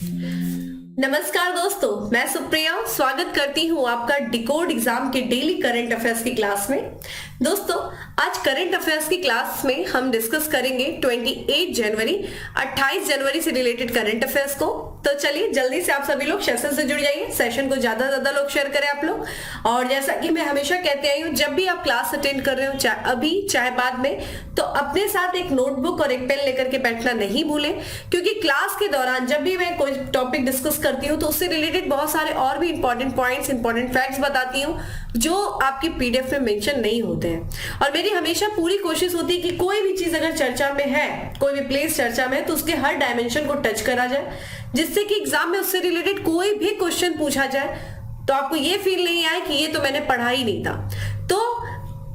नमस्कार दोस्तों, मैं सुप्रिया स्वागत करती हूँ आपका डिकोड एग्जाम के डेली करंट अफेयर्स की क्लास में। दोस्तों, आज करंट अफेयर्स की क्लास में हम डिस्कस करेंगे 28 जनवरी 28 जनवरी से रिलेटेड करंट अफेयर्स को। तो चलिए जल्दी से आप सभी लोग सेशन से जुड़ जाइए, सेशन को ज्यादा लोग शेयर करें आप लोग। और जैसा कि मैं हमेशा कहते आई हूँ, जब भी आप क्लास अटेंड कर रहे हो, चाहे अभी चाहे बाद में, तो अपने साथ एक नोटबुक और एक पेन लेकर के बैठना नहीं भूलें, क्योंकि क्लास के दौरान जब भी मैं कोई टॉपिक डिस्कस करती हूँ तो उससे रिलेटेड बहुत सारे और भी इंपॉर्टेंट पॉइंट्स, इंपॉर्टेंट फैक्ट्स बताती हूँ जो आपकी पीडीएफ में मेंशन नहीं होते हैं। और मेरी हमेशा पूरी कोशिश होती है कि कोई भी चीज अगर चर्चा में है, कोई भी प्लेस चर्चा में है, तो उसके हर डायमेंशन को टच करा जाए, जिससे कि एग्जाम में उससे रिलेटेड कोई भी क्वेश्चन पूछा जाए तो आपको ये फील नहीं आए कि ये तो मैंने पढ़ा ही नहीं था। तो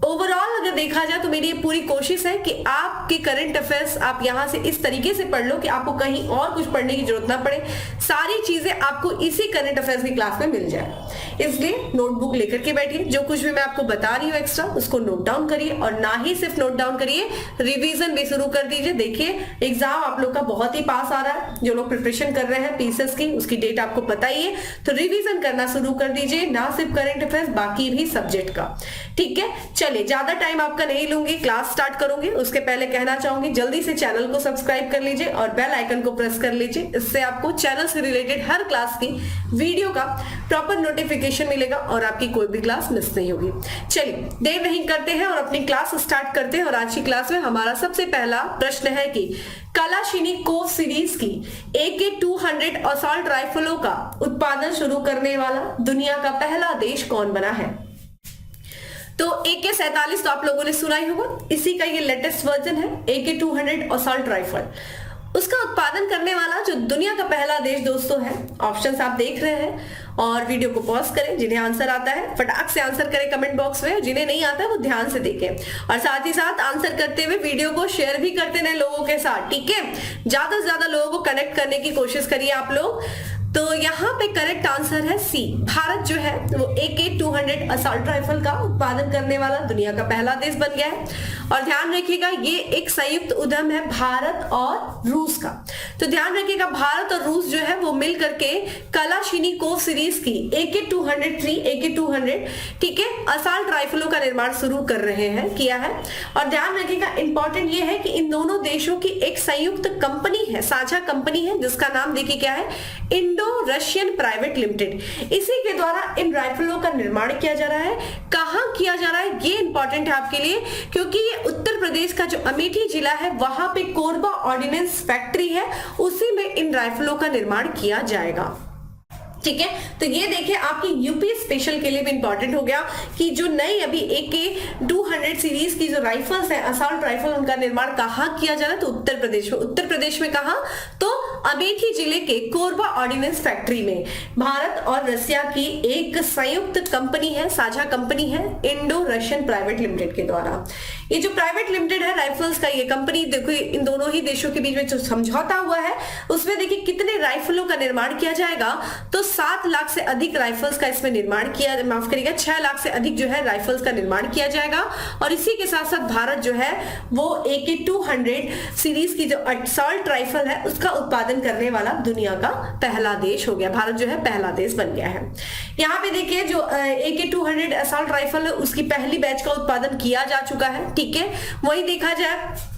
ओवरऑल अगर देखा जाए तो मेरी ये पूरी कोशिश है कि आपके करंट अफेयर्स आप यहां से इस तरीके से पढ़ लो कि आपको कहीं और कुछ पढ़ने की जरूरत ना पड़े, सारी चीजें आपको इसी करंट अफेयर्स की क्लास में मिल जाए। इसलिए नोटबुक लेकर के बैठिए, जो कुछ भी मैं आपको बता रही हूँ एक्स्ट्रा उसको नोट डाउन करिए, और ना ही सिर्फ नोट डाउन करिए, रिवीजन भी शुरू कर दीजिए। देखिए एग्जाम आप लोग का बहुत ही पास आ रहा है, जो लोग प्रिपरेशन कर रहे हैं पीसीएस की, उसकी डेट आपको पता ही है, तो रिवीजन करना शुरू कर दीजिए, ना सिर्फ करंट अफेयर्स, बाकी भी सब्जेक्ट का। ठीक है, चलिए ज्यादा टाइम आपका नहीं लूंगी, क्लास स्टार्ट करूंगी। उसके पहले कहना चाहूंगी जल्दी से चैनल को सब्सक्राइब कर लीजिए और बेल आइकन को प्रेस कर लीजिए, इससे आपको चैनल से रिलेटेड हर क्लास की वीडियो का प्रॉपर नोटिफिकेशन मिलेगा और आपकी कोई भी क्लास मिस नहीं होगी। चलिए देर नहीं करते हैं और अपनी क्लास स्टार्ट करते हैं। और आज की क्लास में हमारा सबसे पहला प्रश्न है कि कलाशिनिकोव सीरीज की AK-200 असॉल्ट राइफलों का उत्पादन शुरू करने वाला दुनिया का पहला देश कौन बना है? तो AK-47 तो आप लोगों ने सुना ही होगा, इसी का ये लेटेस्ट वर्जन है AK-200 असॉल्ट राइफल। उसका उत्पादन करने वाला जो दुनिया का पहला देश दोस्तों है, ऑप्शंस आप देख रहे हैं, और वीडियो को पॉज करें। जिन्हें आंसर आता है फटाक से आंसर करें कमेंट बॉक्स में, जिन्हें नहीं आता है वो ध्यान से देखें, और साथ ही साथ आंसर करते हुए वीडियो को शेयर भी करते रहे लोगों के साथ। ठीक है, ज्यादा से ज्यादा लोगों को कनेक्ट करने की कोशिश करिए आप लोग। तो यहाँ पे करेक्ट आंसर है सी। भारत जो है वो AK-200 असॉल्ट राइफल का उत्पादन करने वाला दुनिया का पहला देश बन गया है। और ध्यान रखिएगा ये एक संयुक्त उद्यम है भारत और रूस का। तो ध्यान रखिएगा भारत और रूस जो है वो मिल करके कलाशिनिकोव सीरीज की AK-200 ठीक है असॉल्ट राइफलों का निर्माण शुरू कर रहे हैं, किया है। और ध्यान रखिएगा इंपॉर्टेंट ये है कि इन दोनों देशों की एक संयुक्त कंपनी है, साझा कंपनी है, जिसका नाम देखिए क्या है, इंडो रशियन प्राइवेट लिमिटेड। इसी के द्वारा इन राइफलों का निर्माण किया जा रहा है। कहां किया जा रहा है ये इंपॉर्टेंट है आपके लिए, क्योंकि ये उत्तर प्रदेश का जो अमेठी जिला है वहां पे कोरबा ऑर्डिनेंस फैक्ट्री है, उसी में इन राइफलों का निर्माण किया जाएगा। ठीक है, तो ये देखिए आपकी यूपी स्पेशल के लिए भी इंपॉर्टेंट हो गया कि जो नई अभी AK-200 सीरीज की जो राइफल्स है, असॉल्ट राइफल, उनका निर्माण कहाँ किया जा रहा है? तो उत्तर प्रदेश में। उत्तर प्रदेश में कहाँ? तो अमेठी जिले के कोरबा ऑर्डिनेंस फैक्ट्री में। भारत और रसिया की एक संयुक्त कंपनी है, साझा कंपनी है, इंडो रशियन प्राइवेट लिमिटेड के द्वारा। ये जो प्राइवेट लिमिटेड है राइफल्स का, ये कंपनी देखो इन दोनों ही देशों के बीच में जो समझौता हुआ है उसमें देखिए कितने राइफलों का निर्माण किया जाएगा। तो 7 लाख से अधिक राइफल्स का इसमें निर्माण किया, माफ करिएगा 6 लाख से अधिक जो है राइफल्स का निर्माण किया जाएगा। और इसी के साथ साथ भारत जो है वो AK-200 सीरीज की जो असॉल्ट राइफल है उसका उत्पादन करने वाला दुनिया का पहला देश हो गया। भारत जो है पहला देश बन गया है। यहाँ पे देखिए जो AK-200 असॉल्ट राइफल है उसकी पहली बैच का उत्पादन किया जा चुका है। ठीक है, वही देखा जाए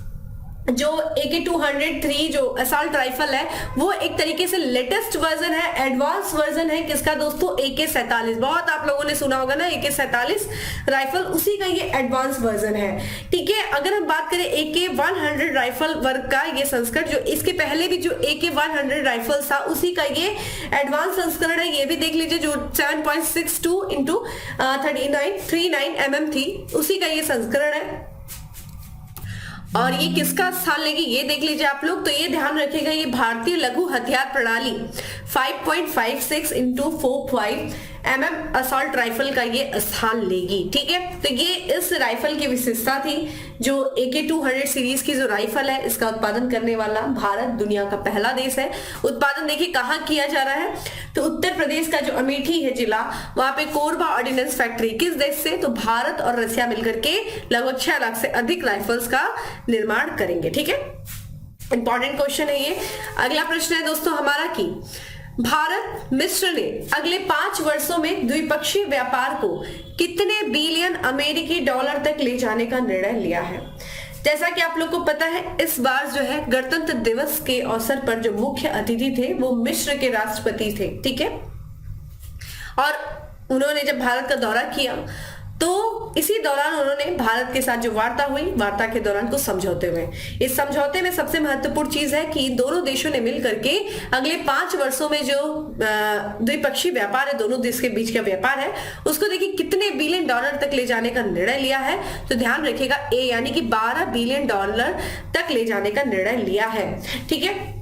जो AK-203 जो असॉल्ट राइफल है वो एक तरीके से लेटेस्ट वर्जन है, एडवांस वर्जन है। किसका दोस्तों? AK-47। बहुत आप लोगों ने सुना होगा ना AK-47 राइफल, उसी का ये एडवांस वर्जन है। ठीक है, अगर हम बात करें AK-100 राइफल वर्ग का ये संस्करण, जो इसके पहले भी जो AK-100 राइफल था उसी का ये एडवांस संस्करण है, ये भी देख लीजिए, जो 7.62 × 39 mm थी, उसी का ये संस्करण है। और ये किसका स्थान लेगी ये देख लीजिए आप लोग। तो ये ध्यान रखिएगा, ये भारतीय लघु हथियार प्रणाली 5.56 × 45 mm असॉल्ट राइफल का ये स्थान लेगी। ठीक है, तो ये इस राइफल की विशेषता थी। जो AK-200 सीरीज की जो राइफल है इसका उत्पादन करने वाला भारत दुनिया का पहला देश है। उत्पादन देखिए कहाँ किया जा रहा है, तो उत्तर प्रदेश का जो अमेठी है जिला, वहां पे कोरबा ऑर्डिनेंस फैक्ट्री। किस देश से? तो भारत और रसिया मिलकर के लगभग 6 लाख से अधिक राइफल्स का निर्माण करेंगे। ठीक है, इंपॉर्टेंट क्वेश्चन है ये। अगला प्रश्न है दोस्तों हमारा कि भारत मिस्र ने अगले 5 वर्षों में द्विपक्षीय व्यापार को कितने बिलियन अमेरिकी डॉलर तक ले जाने का निर्णय लिया है। जैसा कि आप लोग को पता है, इस बार जो है गणतंत्र दिवस के अवसर पर जो मुख्य अतिथि थे वो मिस्र के राष्ट्रपति थे, ठीक है। और उन्होंने जब भारत का दौरा किया तो इसी दौरान उन्होंने भारत के साथ जो वार्ता हुई, वार्ता के दौरान कुछ समझौते हुए। इस समझौते में सबसे महत्वपूर्ण चीज है कि दोनों देशों ने मिलकर के अगले 5 वर्षों में जो द्विपक्षीय व्यापार है, दोनों देश के बीच का व्यापार है, उसको देखिए कितने बिलियन डॉलर तक ले जाने का निर्णय लिया है। तो ध्यान रखिएगा ए यानी कि 12 बिलियन डॉलर तक ले जाने का निर्णय लिया है, ठीक है।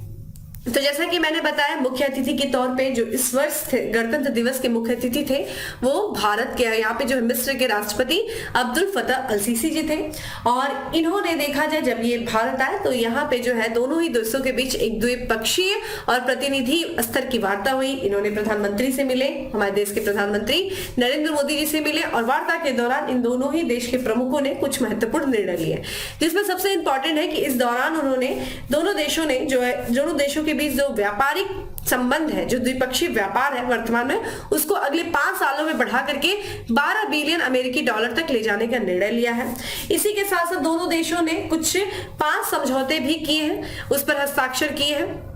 तो जैसा कि मैंने बताया, मुख्य अतिथि के तौर पे जो इस वर्ष गणतंत्र दिवस के मुख्य अतिथि थे वो भारत के यहाँ पे जो मिस्र के राष्ट्रपति अब्दुल फतह अल सीसी जी थे। और इन्होंने देखा जाए जब ये भारत आए तो यहाँ पे जो है दोनों ही देशों के बीच एक द्विपक्षीय और प्रतिनिधि स्तर की वार्ता हुई। इन्होंने प्रधानमंत्री से मिले, हमारे देश के प्रधानमंत्री नरेंद्र मोदी जी से मिले और वार्ता के दौरान इन दोनों ही देश के प्रमुखों ने कुछ महत्वपूर्ण निर्णय लिए, जिसमें सबसे इंपॉर्टेंट है कि इस दौरान उन्होंने दोनों देशों ने जो है दोनों देशों के बीच जो व्यापारिक संबंध है, जो द्विपक्षीय व्यापार है वर्तमान में, उसको अगले 5 सालों में बढ़ा करके 12 बिलियन अमेरिकी डॉलर तक ले जाने का निर्णय लिया है। इसी के साथ साथ दोनों देशों ने कुछ 5 समझौते भी किए हैं, उस पर हस्ताक्षर किए हैं।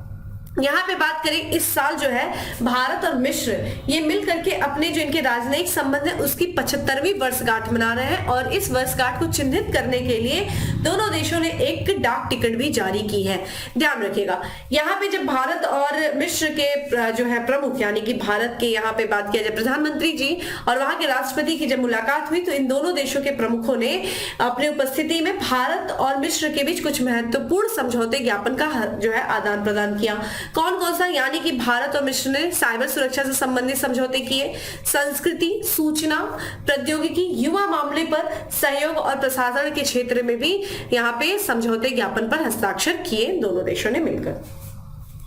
यहाँ पे बात करें, इस साल जो है भारत और मिस्र ये मिल करके अपने जो इनके राजनयिक संबंध है उसकी 75वीं वर्षगांठ मना रहे हैं। और इस वर्षगांठ को चिन्हित करने के लिए दोनों देशों ने एक डाक टिकट भी जारी की है, ध्यान रखिएगा। यहाँ पे जब भारत और मिस्र के जो है प्रमुख यानी कि भारत के यहाँ पे बात किया जाए प्रधानमंत्री जी और वहां के राष्ट्रपति की जब मुलाकात हुई तो इन दोनों देशों के प्रमुखों ने अपनी उपस्थिति में भारत और मिस्र के बीच कुछ महत्वपूर्ण समझौते ज्ञापन का जो है आदान प्रदान किया। कौन कौन सा, यानी कि भारत और मिस्र ने साइबर सुरक्षा से संबंधित समझौते किए, संस्कृति, सूचना प्रौद्योगिकी, युवा मामले पर सहयोग और प्रशासन के क्षेत्र में भी यहाँ पे समझौते ज्ञापन पर हस्ताक्षर किए दोनों देशों ने मिलकर।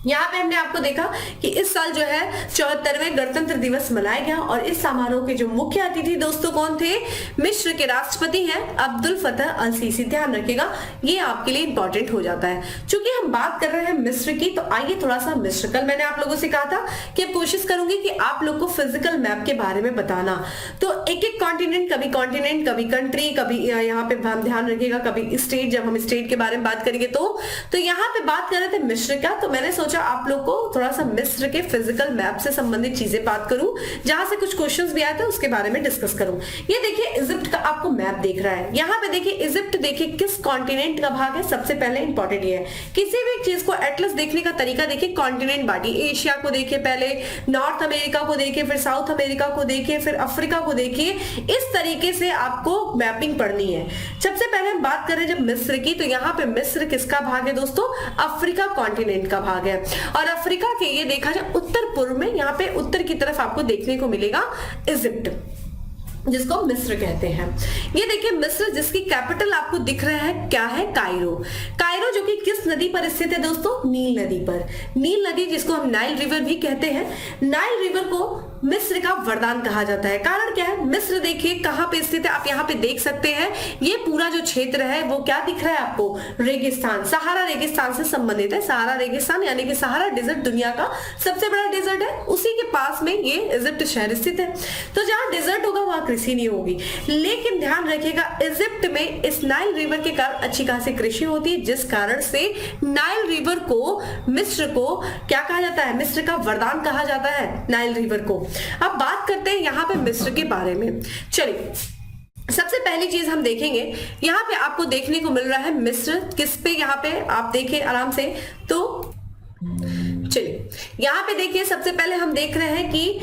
यहाँ पे हमने आपको देखा कि इस साल जो है 74वें गणतंत्र दिवस मनाया गया और इस समारोह के जो मुख्य अतिथि दोस्तों कौन थे, मिस्र के राष्ट्रपति हैं अब्दुल फतह अल सीसी। ध्यान रखिएगा, ये आपके लिए इंपॉर्टेंट हो जाता है। चूंकि हम बात कर रहे हैं मिस्र की, तो आइए थोड़ा सा मिस्र, कल मैंने आप लोगों से कहा था कि अब कोशिश करूंगी कि आप लोग को फिजिकल मैप के बारे में बताना। तो एक एक कॉन्टिनेंट, कभी कंट्री, कभी यहाँ पे ध्यान रखिएगा कभी स्टेट, जब हम स्टेट के बारे में बात करेंगे तो यहाँ पे बात कर रहे थे मिस्र का, तो मैंने सोचा आप लोग को थोड़ा सा मिस्र के फिजिकल मैप से संबंधित चीजें बात करूं, जहां से कुछ क्वेश्चंस भी आए थे उसके बारे में डिस्कस करूं। ये देखिए इजिप्ट का आपको मैप देख रहा है, यहाँ पे देखिए इजिप्ट देखिए किस कॉन्टिनेंट का भाग है। सबसे पहले इंपॉर्टेंट ये है, किसी भी चीज को एटलस देखने का तरीका देखिए, कॉन्टिनेंट बांटी, एशिया को देखिए, पहले नॉर्थ अमेरिका को देखिए, फिर साउथ अमेरिका को देखिए, फिर अफ्रीका को देखिए। इस तरीके से आपको मैपिंग पढ़नी है। सबसे पहले हम बात करें जब मिस्र की, तो यहाँ पे मिस्र किसका भाग है दोस्तों, अफ्रीका कॉन्टिनेंट का भाग है। और अफ्रीका के ये देखा जाए उत्तर पूर्व में, यहाँ पे उत्तर की तरफ आपको देखने को मिलेगा इजिप्ट, जिसको मिस्र कहते हैं। ये देखिए मिस्र, जिसकी कैपिटल आपको दिख रहा है क्या है, कायरो। कायरो जो कि किस नदी पर स्थित है दोस्तों, नील नदी पर। नील नदी जिसको हम नाइल रिवर भी कहते हैं। नाइल रिवर को मिस्र का वरदान कहा जाता है। कारण क्या है, मिस्र देखिए कहां पे स्थित है, आप यहाँ पे देख सकते हैं। ये पूरा जो क्षेत्र है वो क्या दिख रहा है आपको, रेगिस्तान, सहारा रेगिस्तान से संबंधित है। सहारा रेगिस्तान यानी कि सहारा डेजर्ट दुनिया का सबसे बड़ा डेजर्ट है, उसी के पास में ये इजिप्ट शहर स्थित है। तो जहां डेजर्ट होगा वहां कृषि नहीं होगी, लेकिन ध्यान रखिएगा इजिप्ट में इस नाइल रिवर के कारण अच्छी खासी कृषि होती है, जिस कारण से नाइल रिवर को, मिस्र को क्या कहा जाता है, मिस्र का वरदान कहा जाता है नाइल रिवर को। अब बात करते हैं यहाँ पे मिस्र के बारे में। चलिए सबसे पहली चीज हम देखेंगे, यहाँ पे आपको देखने को मिल रहा है मिस्र किस पे, यहाँ पे आप देखें आराम से। तो चलिए यहाँ पे देखिए, सबसे पहले हम देख रहे हैं कि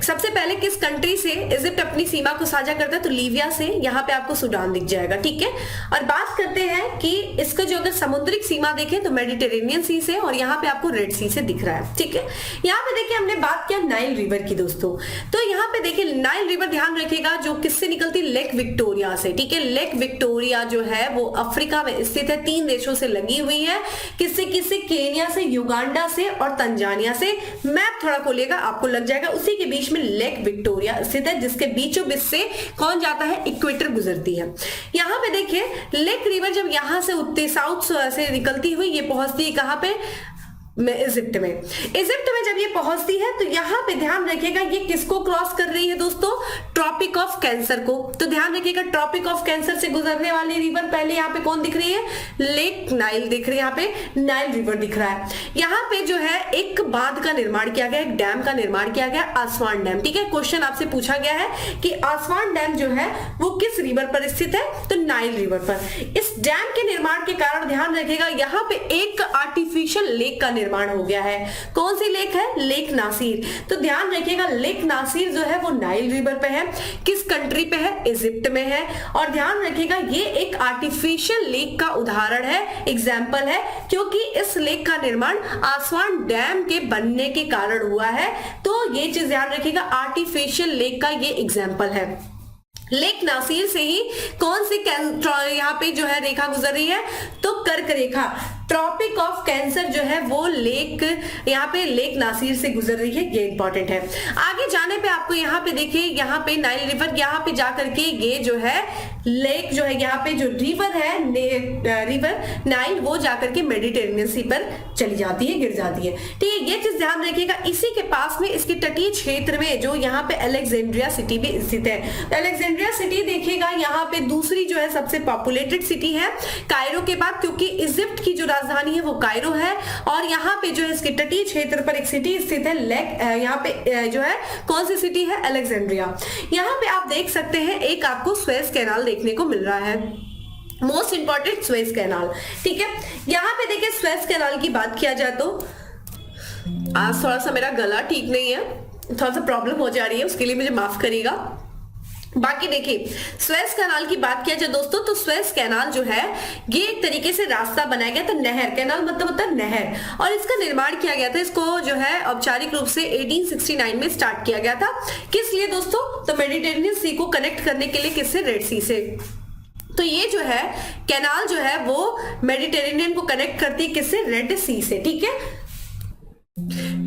सबसे पहले किस कंट्री से इजिप्ट अपनी सीमा को साझा करता है, तो लीबिया से। यहाँ पे आपको सूडान दिख जाएगा, ठीक है। और बात करते हैं कि इसका जो अगर समुद्रिक सीमा देखें तो मेडिटेरेनियन सी से, और यहाँ पे आपको रेड सी से दिख रहा है, ठीक है। यहाँ पे देखिए हमने बात किया नाइल रिवर की दोस्तों, तो यहाँ पे देखिए नाइल रिवर ध्यान रखिएगा जो किससे निकलती, लेक विक्टोरिया से, ठीक है। लेक विक्टोरिया जो है वो अफ्रीका में स्थित है, 3 देशों से लगी हुई है। किससे किससे, केन्या से, युगांडा से और तंजानिया से। मैप थोड़ा खोलिएगा आपको लग जाएगा, उसी के बीच बीच में लेक विक्टोरिया स्थित है, जिसके बीचों बीच से कौन जाता है, इक्वेटर गुजरती है। यहाँ पे देखिए लेक रिवर जब यहाँ से उत्तर साउथ से निकलती हुई ये पहुंचती है कहाँ पे, इजिप्ट में। इजिप्ट में जब ये पहुंचती है तो यहाँ पे ध्यान रखिएगा ये किसको क्रॉस कर रही है दोस्तों, ट्रॉपिक ऑफ कैंसर को। तो ध्यान रखिएगा ट्रॉपिक ऑफ कैंसर से गुजरने वाली रिवर पहले यहाँ पे कौन दिख रही है, लेक नाइल दिख रही है, यहाँ पे नाइल रिवर दिख रहा है। यहाँ पे जो है एक बांध का निर्माण किया गया, एक डैम का निर्माण किया गया, आसवान डैम। ठीक है, क्वेश्चन आपसे पूछा गया है कि आसवान डैम जो है वो किस रिवर पर स्थित है, तो नाइल रिवर पर। इस डैम के निर्माण के कारण ध्यान रखिएगा यहाँ पे एक आर्टिफिशियल लेक का निर्माण हो गया है। कौन सी लेक है, लेक नासिर। तो ध्यान रखिएगा लेक नासिर जो है वो नाइल रिवर पे है, किस कंट्री पे है, इजिप्ट में है। और ध्यान रखिएगा ये एक आर्टिफिशियल लेक का उदाहरण है, एग्जाम्पल है, क्योंकि इस लेक का निर्माण आसवान डैम के बनने के कारण हुआ है। तो ये चीज ध्यान रखिएगा, आर्टिफिशियल लेक का ये एग्जाम्पल है। लेक नासिर से ही कौन सी यहाँ पे जो है रेखा गुजर रही है, तो कर्क रेखा, ट्रॉपिक ऑफ कैंसर जो है वो लेक यहाँ पे लेक नासिर से गुजर रही है, ये इंपॉर्टेंट है। आगे जाने पे आपको यहाँ पे देखिए यहाँ पे नाइल रिवर, यहाँ पे जाकर के ये जो है लेक जो है यहाँ पे जो रिवर है रिवर नाइल वो जाकर के मेडिटेरेनियन सी पर चली जाती है, गिर जाती है। ठीक है, ये चीज ध्यान रखिएगा। इसी के पास में इसके तटीय क्षेत्र में जो यहाँ पे अलेक्जेंड्रिया सिटी भी स्थित है। अलेक्जेंड्रिया सिटी देखिएगा यहाँ पे दूसरी जो है सबसे पॉपुलेटेड सिटी है कायरो के बाद, क्योंकि इजिप्ट की जो राजधानी है वो कायरो है। और यहाँ पे जो है इसके तटीय क्षेत्र पर एक सिटी स्थित है, लेक यहाँ पे जो है कौन सी सिटी है, अलेक्जेंड्रिया। यहाँ पे आप देख सकते हैं एक आपको स्वेज कैनाल देखने को मिल रहा है, मोस्ट इंपॉर्टेंट स्वेज कैनाल। ठीक है, यहाँ पे देखिए स्वेज कैनाल की बात किया जाए तो आज थोड़ा सा मेरा गला ठीक नहीं है, थोड़ा सा प्रॉब्लम हो जा रही है, उसके लिए मुझे माफ करिएगा। बाकी देखिए स्वेज कैनाल की बात किया जाए दोस्तों, तो स्वेज कैनाल जो है ये एक तरीके से रास्ता बनाया गया था, नहर, कैनाल मतलब होता है नहर, और इसका निर्माण किया गया था। इसको जो है औपचारिक रूप से 1869 में स्टार्ट किया गया था। किस लिए दोस्तों, तो मेडिटेरेनियन सी को कनेक्ट करने के लिए, किससे, रेड सी से। तो ये जो है कैनाल जो है वो मेडिटेरेनियन को कनेक्ट करती है, किससे, रेड सी से। ठीक है,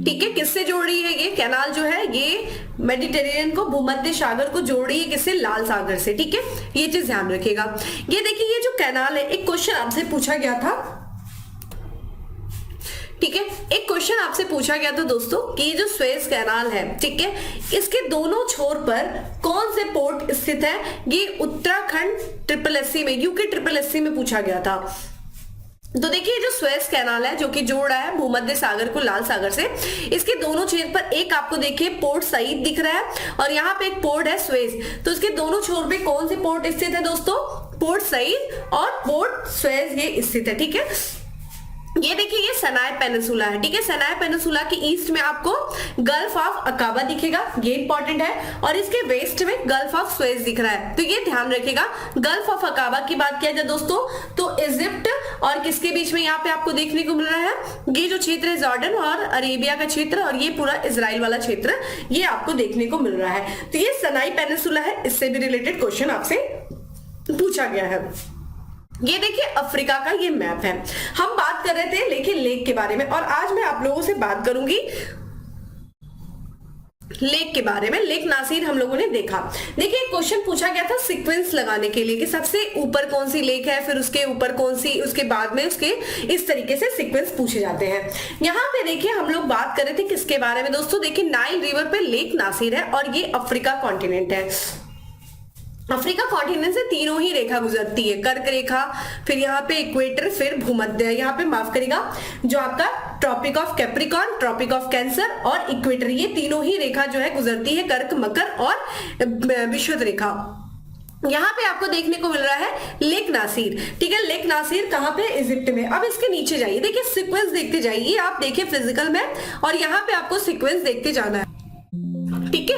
ठीक है, किससे जोड़ रही है ये कैनाल जो है, ये मेडिटेरेनियन को, भूमध्य सागर को जोड़ रही है, किससे, लाल सागर से। ठीक है, ये चीज ध्यान रखिएगा। ये देखिए ये जो कैनाल है, एक क्वेश्चन आपसे पूछा गया था, ठीक है, एक क्वेश्चन आपसे पूछा गया था दोस्तों कि ये जो स्वेज कैनाल है, ठीक है, इसके दोनों छोर पर कौन से पोर्ट स्थित है। ये उत्तराखंड SSC में, यूके SSC में पूछा गया था। तो देखिए जो स्वेज कैनाल है जो कि जोड़ रहा है भूमध्य सागर को लाल सागर से, इसके दोनों छोर पर एक आपको देखिए पोर्ट सईद दिख रहा है और यहाँ पे एक पोर्ट है स्वेज। तो इसके दोनों छोर पे कौन से पोर्ट स्थित है दोस्तों, पोर्ट सईद और पोर्ट स्वेज ये स्थित है। ठीक है, ये देखिए ये सनाय पेनिनसुला है। ठीक है, सनाय पेनिनसुला के ईस्ट में आपको गल्फ ऑफ अकाबा दिखेगा, ये इंपॉर्टेंट है, और इसके वेस्ट में गल्फ ऑफ स्वेज दिख रहा है। तो ये ध्यान रखिएगा। गल्फ ऑफ अकाबा की बात किया जाए दोस्तों तो इजिप्ट और किसके बीच में यहाँ पे आपको देखने को मिल रहा है, ये जो क्षेत्र है जॉर्डन और अरेबिया का क्षेत्र और ये पूरा इजराइल वाला क्षेत्र ये आपको देखने को मिल रहा है। तो ये सनाई पेनिनसुला है, इससे भी रिलेटेड क्वेश्चन आपसे पूछा गया है। ये देखिए अफ्रीका का ये मैप है। हम बात कर रहे थे लेकिन लेक के बारे में, और आज मैं आप लोगों से बात करूंगी लेक के बारे में। लेक नासिर हम लोगों ने देखा। देखिए क्वेश्चन पूछा गया था सीक्वेंस लगाने के लिए कि सबसे ऊपर कौन सी लेक है, फिर उसके ऊपर कौन सी, उसके बाद में उसके, इस तरीके से सीक्वेंस पूछे जाते हैं। यहाँ पे देखिए हम लोग बात कर रहे थे किसके बारे में दोस्तों, देखिए नाइल रिवर पे लेक नासिर है और ये अफ्रीका कॉन्टिनेंट है। अफ्रीका कॉन्टिनेंट से तीनों ही रेखा गुजरती है, कर्क रेखा, फिर यहाँ पे इक्वेटर, फिर भूमध्य, यहाँ पे माफ करेगा जो आपका tropic of Capricorn, tropic of Cancer और इक्वेटर, ये तीनों ही रेखा जो है गुजरती है, कर्क, मकर और विषुवत रेखा। यहाँ पे आपको देखने को मिल रहा है लेक नासिर। ठीक है, लेक नासिर कहाँ पे, इजिप्ट में। अब इसके नीचे जाइए, देखिए सीक्वेंस देखते जाइए आप, देखिए फिजिकल में, और यहाँ पे आपको सीक्वेंस देखते जाना है। ठीक है,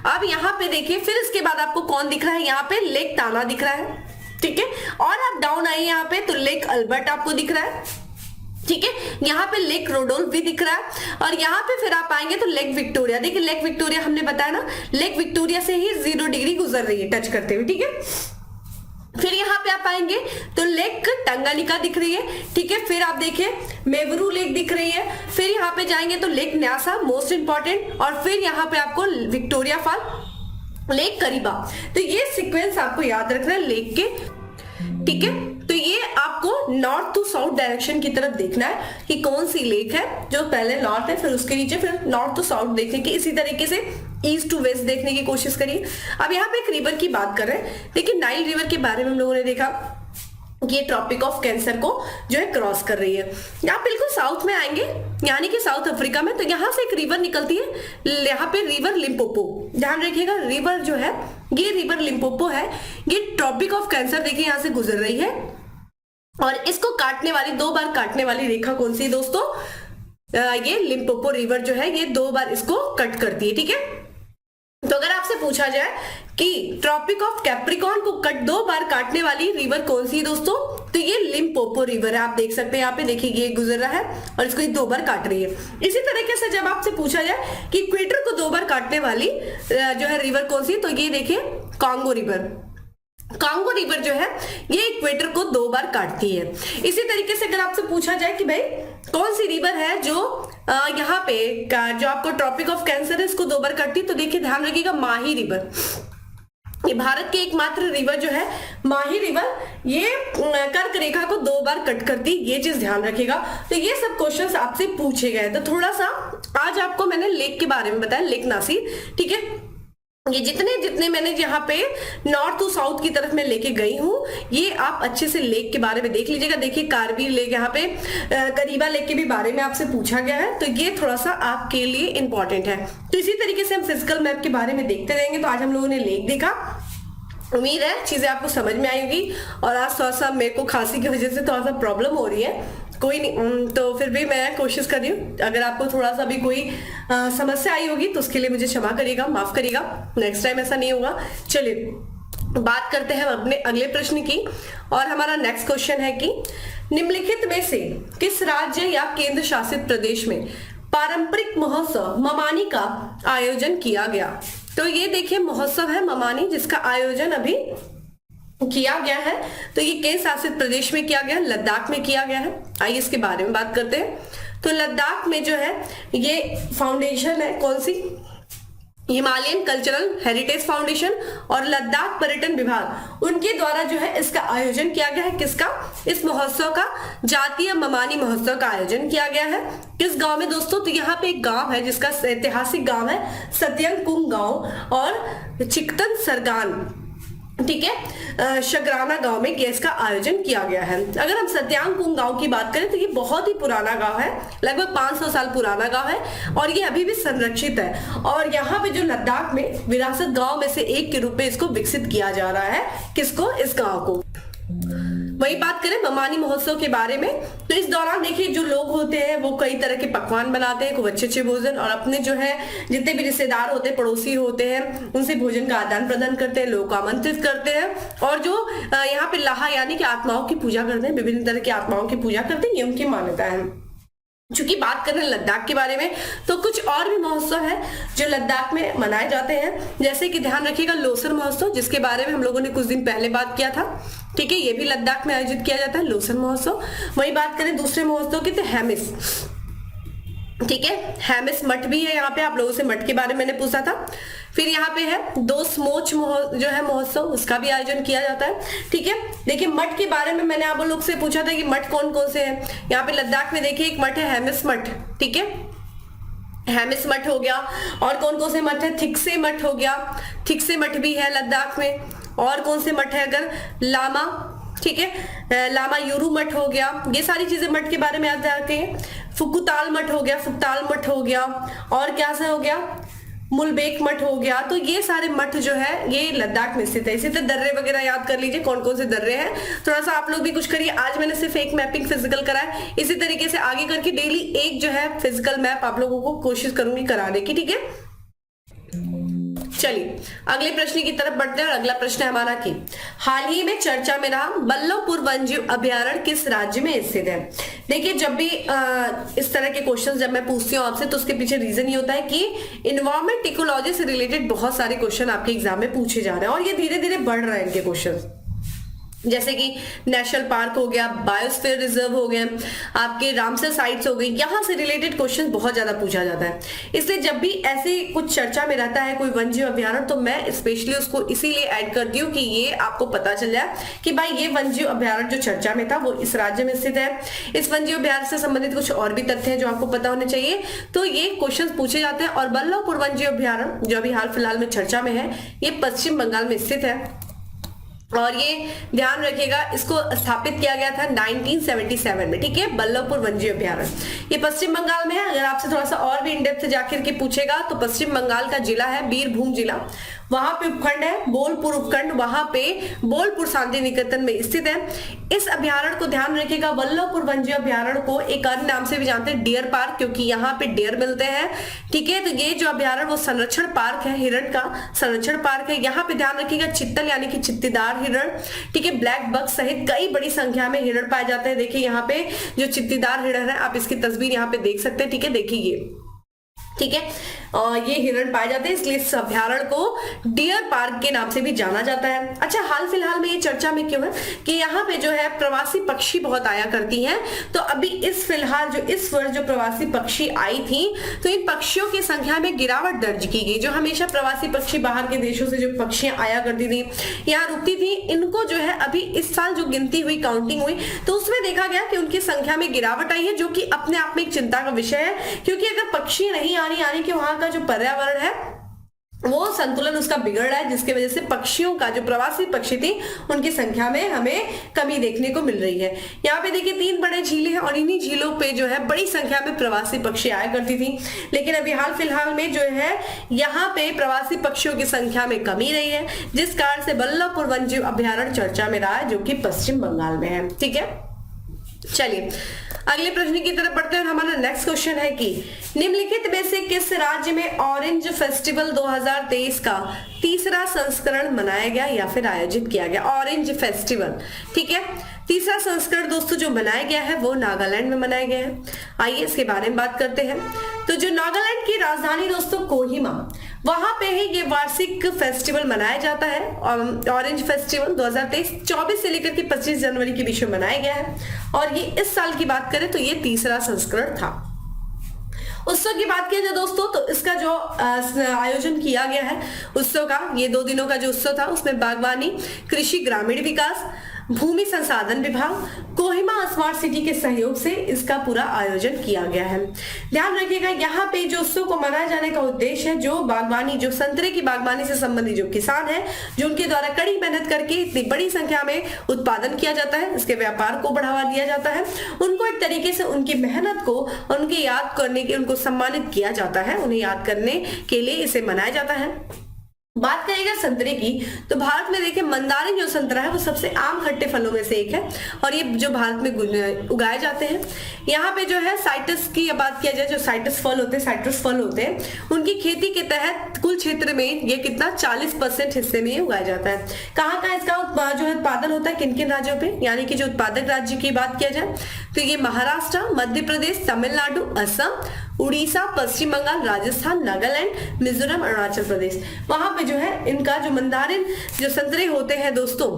अब यहाँ पे देखिए फिर इसके बाद आपको कौन दिख रहा है, यहाँ पे लेक ताना दिख रहा है। ठीक है, और आप डाउन आइए यहाँ पे तो लेक अल्बर्ट आपको दिख रहा है। ठीक है, यहाँ पे लेक रोडोल्फ भी दिख रहा है, और यहाँ पे फिर आप आएंगे तो लेक विक्टोरिया। देखिए लेक विक्टोरिया हमने बताया ना, लेक विक्टोरिया से ही 0 डिग्री गुजर रही है टच करते हुए। ठीक है, फिर यहाँ पे आप आएंगे तो लेक टंगानिका दिख रही है, ठीक है। फिर आप देखिए मेवरू लेक दिख रही है। फिर यहाँ पे जाएंगे तो लेक न्यासा मोस्ट इंपॉर्टेंट, और फिर यहाँ पे आपको विक्टोरिया फॉल, लेक करीबा। तो ये सीक्वेंस आपको याद रखना है लेक के, ठीक है। तो ये आपको नॉर्थ टू साउथ डायरेक्शन की तरफ देखना है कि कौन सी लेक है जो पहले नॉर्थ है, फिर उसके नीचे, फिर नॉर्थ टू साउथ देखने की। इसी तरीके से ईस्ट टू वेस्ट देखने की कोशिश करिए। अब यहाँ पे एक रिवर की बात कर रहे हैं। देखिए नाइल रिवर के बारे में हम लोगों ने देखा कि ये ट्रॉपिक ऑफ कैंसर को जो है क्रॉस कर रही है। यहाँ बिल्कुल साउथ में आएंगे, यानी कि साउथ अफ्रीका में, तो यहाँ से एक रिवर निकलती है, यहाँ पे रिवर लिम्पोपो। ध्यान रखिएगा रिवर जो है ये रिवर लिम्पोपो है। ये ट्रॉपिक ऑफ कैंसर देखिए यहाँ से गुजर रही है, और इसको काटने वाली, 2 बार काटने वाली रेखा कौन सी दोस्तों? ये लिम्पोपो रिवर जो है ये 2 बार इसको कट करती है, ठीक है। तो अगर आपसे पूछा जाए कि ट्रॉपिक ऑफ कैप्रिकॉर्न को 2 बार काटने वाली रिवर कौन सी है दोस्तों, तो ये लिम्पोपो रिवर है। आप देख सकते हैं यहाँ पे, देखिए ये गुजर रहा है और इसको ये 2 बार काट रही है। इसी तरीके से जब आपसे पूछा जाए कि इक्वेटर को 2 बार काटने वाली जो है रिवर कौन सी, तो ये देखिए कांगो रिवर। कांगो रिवर जो है ये इक्वेटर को 2 बार काटती है। इसी तरीके से अगर आपसे पूछा जाए कि भाई कौन सी रिवर है जो यहाँ पे जो आपको ट्रॉपिक ऑफ कैंसर है इसको 2 बार काटती है, तो देखिए ध्यान रखिएगा माही रिवर। ये भारत की एकमात्र रिवर जो है माही रिवर, ये कर्क रेखा को 2 बार कट करती, ये चीज ध्यान रखिएगा। तो ये सब क्वेश्चंस आपसे पूछे गए। तो थोड़ा सा आज आपको मैंने लेक के बारे में बताया, लेक नासिर, ठीक है। ये जितने मैंने यहाँ पे नॉर्थ टू साउथ की तरफ मैं लेके गई हूँ, ये आप अच्छे से लेक के बारे में देख लीजिएगा। देखिए कारबीर लेक, यहाँ पे करीबा लेक के भी बारे में आपसे पूछा गया है, तो ये थोड़ा सा आपके लिए इंपॉर्टेंट है। तो इसी तरीके से हम फिजिकल मैप के बारे में देखते रहेंगे। तो आज हम लोगों ने लेक देखा, उम्मीद है चीजें आपको समझ में आएगी। और आज थोड़ा सा मेरे को खांसी की वजह से थोड़ा सा प्रॉब्लम हो रही है, कोई नहीं, तो फिर भी मैं कोशिश कर रही हूँ। अगर आपको थोड़ा सा भी कोई समस्या आई होगी तो उसके लिए मुझे क्षमा करिएगा, माफ करिएगा, नेक्स्ट टाइम ऐसा नहीं होगा। चलिए बात करते हैं अपने अगले प्रश्न की, और हमारा नेक्स्ट क्वेश्चन है कि निम्नलिखित में से किस राज्य या केंद्र शासित प्रदेश में पारंपरिक महोत्सव ममानी का आयोजन किया गया? तो ये देखिए महोत्सव है ममानी, जिसका आयोजन अभी किया गया है। तो ये केंद्र शासित प्रदेश में किया गया है, लद्दाख में किया गया है। आइए इसके बारे में बात करते हैं। तो लद्दाख में जो है ये फाउंडेशन है कौन सी? हिमालयन कल्चरल हेरिटेज फाउंडेशन और लद्दाख पर्यटन विभाग, उनके द्वारा जो है इसका आयोजन किया गया है। किसका? इस महोत्सव का, जातीय ममानी महोत्सव का आयोजन किया गया है। किस गांव में दोस्तों? तो यहाँ पे एक गांव है जिसका ऐतिहासिक गांव है सत्यंगकुंग गांव और चिकतन सरगान, ठीक है, शगराना गांव में इसका आयोजन किया गया है। अगर हम सत्यांगकुंग गांव की बात करें तो ये बहुत ही पुराना गांव है, लगभग 500 साल पुराना गांव है, और ये अभी भी संरक्षित है। और यहाँ पे जो लद्दाख में विरासत गांव में से एक के रूप में इसको विकसित किया जा रहा है। किसको? इस गांव को। वही बात करें ममानी महोत्सव के बारे में, तो इस दौरान देखिए जो लोग होते हैं वो कई तरह के पकवान बनाते हैं, खूब अच्छे भोजन, और अपने जो है जितने भी रिश्तेदार होते हैं, पड़ोसी होते हैं, उनसे भोजन का आदान प्रदान करते हैं, लोगों को आमंत्रित करते हैं। और जो यहाँ पे लाहा यानी कि आत्माओं की पूजा करते हैं, विभिन्न तरह की आत्माओं की पूजा करते हैं, ये उनकी मान्यता है। चूंकि बात कर रहे हैं लद्दाख के बारे में, तो कुछ और भी महोत्सव है जो लद्दाख में मनाए जाते हैं। जैसे कि ध्यान रखिएगा लोसर महोत्सव, जिसके बारे में हम लोगों ने कुछ दिन पहले बात किया था, ठीक है, ये भी लद्दाख में आयोजित किया जाता है लोसर महोत्सव। वही बात करें दूसरे महोत्सव की, तो हेमिस, ठीक है, हेमिस मठ भी है। यहाँ पे आप लोगों से मठ के बारे में मैंने पूछा था। फिर यहाँ पे है दो स्मोच जो है महोत्सव, उसका भी आयोजन किया जाता है, ठीक है। देखिए मठ के बारे में मैंने आप लोग से पूछा था कि मठ कौन कौन से हैं। यहाँ पे लद्दाख में देखिए एक मठ है हेमिस मठ, ठीक है, हेमिस मठ हो गया। और कौन कौन से मठ है? थिक्से मठ हो गया, थिक्से मठ भी है लद्दाख में। और कौन से मठ है? अगर लामा, ठीक है, लामा यूरू मठ हो गया। ये सारी चीजें मठ के बारे में याद रखें। फुकुताल मठ हो गया, फुकताल मठ हो गया, और क्या सा हो गया? मुलबेक मठ हो गया। तो ये सारे मठ जो है ये लद्दाख में स्थित है। इसी तरह दर्रे वगैरह याद कर लीजिए कौन कौन से दर्रे हैं। थोड़ा सा आप लोग भी कुछ करिए। आज मैंने सिर्फ एक मैपिंग फिजिकल करा है, इसी तरीके से आगे करके डेली एक जो है फिजिकल मैप आप लोगों को कोशिश करूंगी कराने की, ठीक है। चलिए अगले प्रश्न की तरफ बढ़ते हैं। और अगला प्रश्न है हमारा कि हाल ही में चर्चा में रहा बल्लभपुर वन्यजीव अभयारण्य किस राज्य में स्थित है? देखिए जब भी इस तरह के क्वेश्चंस जब मैं पूछती हूँ आपसे, तो उसके पीछे रीजन ये होता है कि इन्वायरमेंट इकोलॉजी से रिलेटेड बहुत सारे क्वेश्चन आपके एग्जाम में पूछे जा रहे हैं, और ये धीरे धीरे बढ़ रहे हैं इनके क्वेश्चन, जैसे कि नेशनल पार्क हो गया, बायोस्फीयर रिजर्व हो गया, आपके रामसर साइट्स हो गई, यहाँ से रिलेटेड क्वेश्चन बहुत ज्यादा पूछा जाता है। इसलिए जब भी ऐसे कुछ चर्चा में रहता है कोई वन्यजीव अभ्यारण्य तो मैं स्पेशली उसको इसीलिए ऐड करती हूँ कि ये आपको पता चल जाए कि भाई ये वन्यजीव अभ्यारण्य जो चर्चा में था वो इस राज्य में स्थित है। इस वन्यजीव अभ्यारण्य से संबंधित कुछ और भी तथ्य हैं जो आपको पता होने चाहिए, तो ये क्वेश्चन पूछे जाते हैं। और बल्लभपुर वन्यजीव अभ्यारण्य जो अभी हाल फिलहाल में चर्चा में है, ये पश्चिम बंगाल में स्थित है और ये ध्यान रखिएगा इसको स्थापित किया गया था 1977 में, ठीक है। बल्लभपुर वन्यजीव अभ्यारण्य ये पश्चिम बंगाल में है। अगर आपसे थोड़ा सा और भी इन डेप्थ जाकर के पूछेगा तो पश्चिम बंगाल का जिला है बीरभूम जिला, वहां पे उपखंड है बोलपुर उपखंड, वहां पे बोलपुर शांति निकेतन में स्थित है। इस अभ्यारण्य को ध्यान रखिएगा, बल्लभपुर वन्यजीव अभ्यारण्य को एक अन्य नाम से भी जानते हैं डियर पार्क, क्योंकि यहाँ पे डियर मिलते हैं, ठीक है। तो ये जो अभ्यारण्य वो संरक्षण पार्क है, हिरण का संरक्षण पार्क है। यहाँ पे ध्यान रखिएगा चित्तल यानी कि चित्तीदार हिरण, ठीक है, ब्लैक बक सहित कई बड़ी संख्या में हिरण पाए जाते हैं। देखिए यहाँ पे जो चित्तीदार हिरण है, आप इसकी तस्वीर यहाँ पे देख सकते हैं, ठीक है, देखिए, ठीक है। और ये हिरण पाए जाते हैं, इसलिए इस अभ्यारण्य को डियर पार्क के नाम से भी जाना जाता है। अच्छा, हाल फिलहाल में ये चर्चा में क्यों है कि यहाँ पे जो है प्रवासी पक्षी बहुत आया करती हैं। तो अभी इस फिलहाल जो इस वर्ष जो प्रवासी पक्षी आई थी तो इन पक्षियों की संख्या में गिरावट दर्ज की गई। जो हमेशा प्रवासी पक्षी बाहर के देशों से जो पक्षियां आया करती थी, यहाँ रुकती थी, इनको जो है अभी इस साल जो गिनती हुई, काउंटिंग हुई, तो उसमें देखा गया कि उनकी संख्या में गिरावट आई है, जो कि अपने आप में एक चिंता का विषय है। क्योंकि अगर पक्षी नहीं आ रही, यानी कि वहां का जो पर्यावरण है वो संतुलन उसका बिगड़ रहा है, जिसकी वजह से पक्षियों का जो प्रवासी पक्षी थी उनकी संख्या में हमें कमी देखने को मिल रही है। यहाँ पे देखिए 3 बड़े झीलें हैं और इन्हीं झीलों पे जो है बड़ी संख्या में प्रवासी पक्षी आया करती थी, लेकिन अभी हाल फिलहाल में जो है यहाँ पे प्रवासी पक्षियों की संख्या में कमी रही है, जिस कारण से बल्लभपुर वन्यजीव अभ्यारण्य चर्चा में रहा है, जो कि पश्चिम बंगाल में है, ठीक है। चलिए अगले प्रश्न की तरफ बढ़ते हैं। हमारा नेक्स्ट क्वेश्चन है कि निम्नलिखित में से किस राज्य में ऑरेंज फेस्टिवल 2023 का तीसरा संस्करण मनाया गया या फिर आयोजित किया गया? ऑरेंज फेस्टिवल, ठीक है, तीसरा संस्करण दोस्तों जो मनाया गया है वो नागालैंड में मनाया गया है। आइए इसके बारे में बात करते हैं। तो जो नागालैंड की राजधानी दोस्तों कोहिमा, वहां पे ही ये वार्षिक फेस्टिवल मनाया जाता है। ऑरेंज फेस्टिवल 2023 24 से लेकर के 25 जनवरी के बीच में मनाया गया है और ये इस साल की बात करें तो ये तीसरा संस्करण था। उत्सव की बात किया जाए दोस्तों तो इसका जो आयोजन किया गया है उत्सव का, ये 2 दिनों का जो उत्सव था उसमें बागवानी, कृषि, ग्रामीण विकास, भूमि संसाधन विभाग, कोहिमा स्मार्ट सिटी के सहयोग से इसका पूरा आयोजन किया गया है। ध्यान रखिएगा यहाँ पे जो उत्सव को मनाए जाने का उद्देश्य है, जो बागवानी, जो संतरे की बागवानी से संबंधित जो किसान है, जो उनके द्वारा कड़ी मेहनत करके इतनी बड़ी संख्या में उत्पादन किया जाता है, इसके व्यापार को बढ़ावा दिया जाता है, उनको एक तरीके से उनकी मेहनत को और उनकी याद करने के उनको सम्मानित किया जाता है, उन्हें याद करने के लिए इसे मनाया जाता है। बात करेगा संतरे की तो भारत में देखिए मंदारिन जो संतरा है वो सबसे आम खट्टे फलों में से एक है और ये जो भारत में उगाए जाते हैं। यहाँ पे जो है साइट्रस की बात किया जाए, जो साइट्रस फल होते हैं उनकी खेती के तहत कुल क्षेत्र में ये कितना 40% हिस्से में उगाया जाता है। कहाँ कहाँ इसका जो है उत्पादन होता है, किन किन राज्यों पे, यानी कि जो उत्पादक राज्य की बात किया जाए तो ये महाराष्ट्र, मध्य प्रदेश, तमिलनाडु, असम, उड़ीसा, पश्चिम बंगाल, राजस्थान, नागालैंड, मिजोरम, अरुणाचल प्रदेश, वहां पे जो है इनका जो मंदारिन जो संतरे होते हैं दोस्तों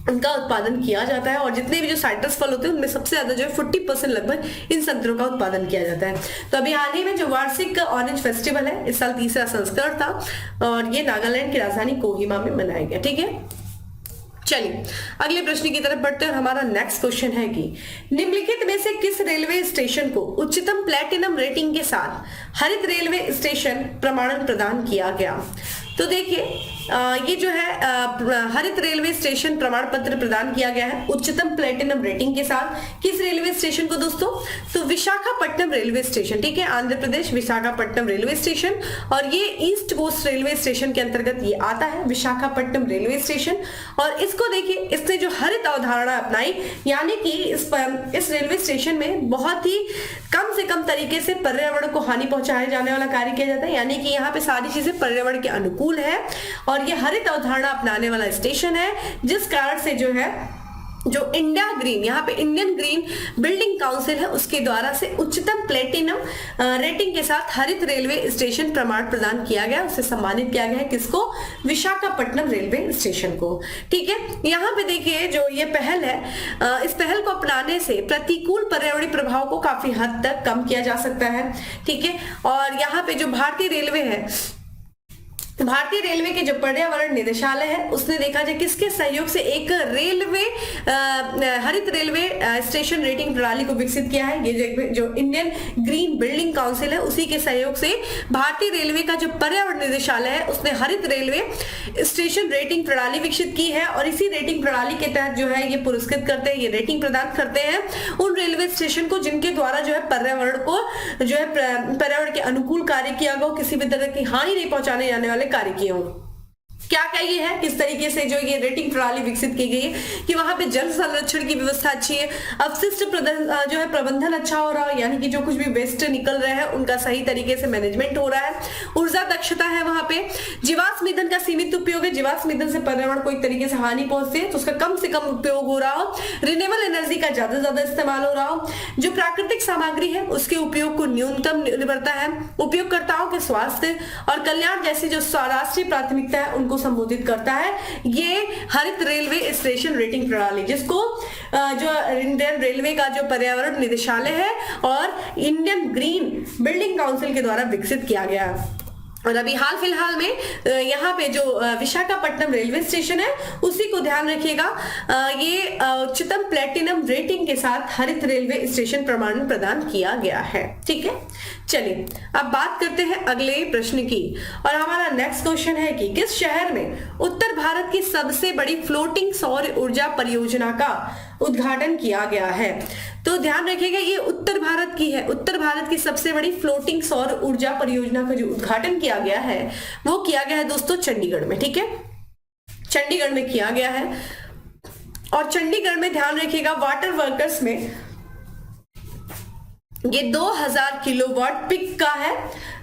उनका उत्पादन किया जाता है। और जितने भी जो साइट्रस फल होते हैं उनमें सबसे ज्यादा जो है 40% लगभग इन संतरों का उत्पादन किया जाता है। तो अभी हाल ही में जो वार्षिक ऑरेंज फेस्टिवल है इस साल तीसरा संस्करण था और ये नागालैंड की राजधानी कोहिमा में मनाया गया, ठीक है। चलिए अगले प्रश्न की तरफ बढ़ते हैं और हमारा नेक्स्ट क्वेश्चन है कि निम्नलिखित में से किस रेलवे स्टेशन को उच्चतम प्लैटिनम रेटिंग के साथ हरित रेलवे स्टेशन प्रमाणन प्रदान किया गया? तो देखिए ये जो है हरित रेलवे स्टेशन प्रमाण पत्र प्रदान किया गया है उच्चतम प्लैटिनम रेटिंग के साथ। किस रेलवे स्टेशन को दोस्तों? तो विशाखापट्टनम रेलवे स्टेशन, ठीक है, आंध्र प्रदेश विशाखापट्टनम रेलवे स्टेशन और ये ईस्ट कोस्ट रेलवे स्टेशन के अंतर्गत ये आता है विशाखापट्टनम रेलवे स्टेशन। और इसको देखिए इसने जो हरित अवधारणा अपनाई, यानी कि इस रेलवे स्टेशन में बहुत ही कम से कम तरीके से पर्यावरण को हानि पहुंचाए जाने वाला कार्य किया जाता है, यानी कि यहाँ पे सारी चीजें पर्यावरण के अनुकूल है और ये हरित अवधारणा अपनाने वाला स्टेशन है, जिस कारण से जो है जो इंडिया ग्रीन, यहाँ पे इंडियन ग्रीन बिल्डिंग काउंसिल है, उसके द्वारा से उच्चतम प्लेटिनम रेटिंग के साथ हरित रेलवे स्टेशन प्रमाण प्रदान किया गया, उससे सम्मानित किया गया है किसको? विशाखापट्टनम रेलवे स्टेशन को। ठीक है, यहाँ पे देखिए जो ये पहल है, इस पहल को अपनाने से प्रतिकूल पर्यावरणीय प्रभाव को काफी हद तक कम किया जा सकता है। ठीक है, और यहाँ पे जो भारतीय रेलवे है, भारतीय रेलवे के जो पर्यावरण निदेशालय है, उसने देखा जाए किसके सहयोग से एक रेलवे हरित रेलवे स्टेशन रेटिंग प्रणाली को विकसित किया है। ये जो इंडियन ग्रीन बिल्डिंग काउंसिल है, उसी के सहयोग से भारतीय रेलवे का जो पर्यावरण निदेशालय है, उसने हरित रेलवे स्टेशन रेटिंग प्रणाली विकसित की है। और इसी रेटिंग प्रणाली के तहत जो है ये पुरस्कृत करते हैं, ये रेटिंग प्रदान करते हैं उन रेलवे स्टेशन को जिनके द्वारा जो है पर्यावरण को जो है पर्यावरण के अनुकूल कार्य किया गया, किसी भी तरह की हानि नहीं पहुंचाने जाने वाले कार्य किए हों। क्या क्या ये है, किस तरीके से जो ये रेटिंग प्रणाली विकसित की गई है कि वहां पे जल संरक्षण की व्यवस्था अच्छी है, अपशिष्ट जो है प्रबंधन अच्छा हो रहा है, यानी कि जो कुछ भी वेस्ट निकल रहे हैं उनका सही तरीके से मैनेजमेंट हो रहा है, ऊर्जा दक्षता है वहां पे, जीवाश्म ईंधन का सीमित उपयोग है, जीवाश्म ईंधन से पर्यावरण को एक तरीके से हानि पहुंचती है तो उसका कम से कम उपयोग हो रहा हो, रिन्यूएबल एनर्जी का ज्यादा से ज्यादा इस्तेमाल हो रहा हो, जो प्राकृतिक सामग्री है उसके उपयोग को न्यूनतम निर्भरता है, उपयोगकर्ताओं के स्वास्थ्य और कल्याण जैसी जो राष्ट्रीय प्राथमिकता है उनको संबोधित करता है ये हरित रेलवे स्टेशन रेटिंग प्रणाली, जिसको जो इंडियन रेलवे का जो पर्यावरण निदेशालय है और इंडियन ग्रीन बिल्डिंग काउंसिल के द्वारा विकसित किया गया। और अभी हाल फिलहाल में यहाँ पे जो विशाखापट्टनम रेलवे स्टेशन है उसी को ध्यान रखिएगा, ये उच्चतम प्लेटिनम रेटिंग के साथ हरित रेलवे स्टेशन प्रमाण प्रदान किया गया है। ठीक है, चलिए अब बात करते हैं अगले प्रश्न की। और हमारा नेक्स्ट क्वेश्चन है कि किस शहर में उत्तर भारत की सबसे बड़ी फ्लोटिंग सौर ऊर्जा परियोजना का उद्घाटन किया गया है? तो ध्यान रखिएगा ये उत्तर भारत की है, उत्तर भारत की सबसे बड़ी फ्लोटिंग सौर ऊर्जा परियोजना का जो उद्घाटन किया गया है वो किया गया है दोस्तों चंडीगढ़ में। ठीक है, चंडीगढ़ में किया गया है। और चंडीगढ़ में ध्यान रखिएगा वाटर वर्कर्स में ये 2000 किलोवाट पिक का है,